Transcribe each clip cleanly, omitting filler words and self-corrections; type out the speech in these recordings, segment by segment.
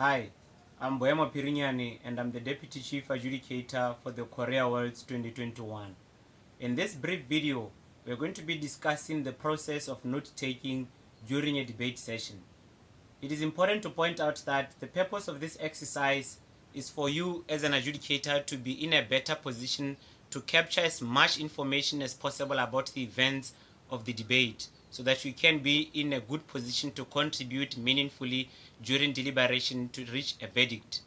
Hi, I'm Boemo Phirinyane and I'm the Deputy Chief Adjudicator for the Korea Worlds 2021. In this brief video, we're going to be discussing the process of note-taking during a debate session. It is important to point out that the purpose of this exercise is for you as an adjudicator to be in a better position to capture as much information as possible about the events of the debate so that you can be in a good position to contribute meaningfully during deliberation to reach a verdict.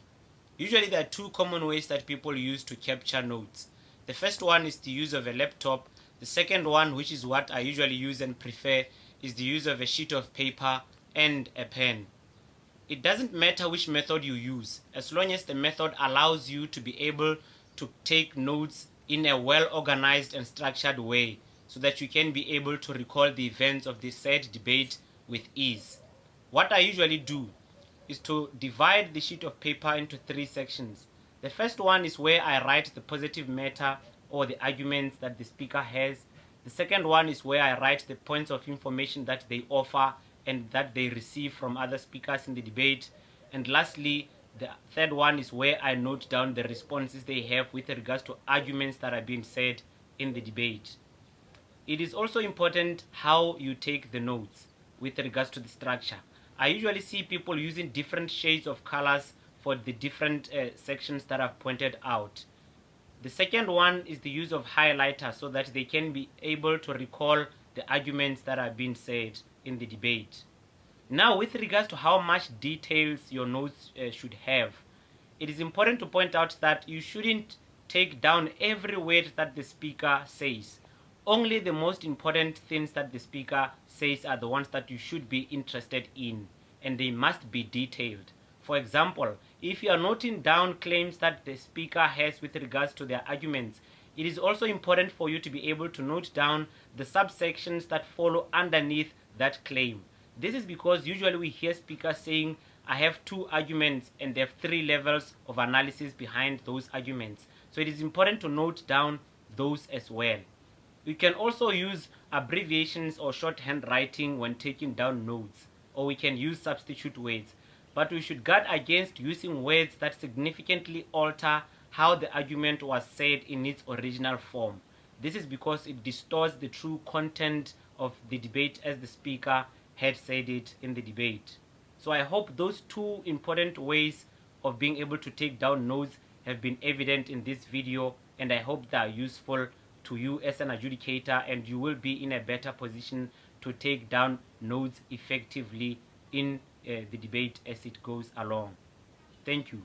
Usually there are two common ways that people use to capture notes. The first one is the use of a laptop. The second one, which is what I usually use and prefer, is the use of a sheet of paper and a pen. It doesn't matter which method you use, as long as the method allows you to be able to take notes in a well-organized and structured way so that you can be able to recall the events of the said debate with ease. What I usually do is to divide the sheet of paper into three sections. The first one is where I write the positive matter or the arguments that the speaker has. The second one is where I write the points of information that they offer and that they receive from other speakers in the debate. And lastly, the third one is where I note down the responses they have with regards to arguments that are being said in the debate. It is also important how you take the notes with regards to the structure. I usually see people using different shades of colors for the different sections that I've pointed out. The second one is the use of highlighter so that they can be able to recall the arguments that are being said in the debate. Now, with regards to how much details your notes should have, it is important to point out that you shouldn't take down every word that the speaker says. Only the most important things that the speaker says are the ones that you should be interested in, and they must be detailed. For example, if you are noting down claims that the speaker has with regards to their arguments, it is also important for you to be able to note down the subsections that follow underneath that claim. This is because usually we hear speakers saying, I have two arguments, and they have three levels of analysis behind those arguments. So it is important to note down those as well. We can also use abbreviations or shorthand writing when taking down notes, or we can use substitute words. But we should guard against using words that significantly alter how the argument was said in its original form. This is because it distorts the true content of the debate as the speaker had said it in the debate. So I hope those two important ways of being able to take down notes have been evident in this video, and I hope they are useful to you as an adjudicator, and you will be in a better position to take down notes effectively in the debate as it goes along. Thank you.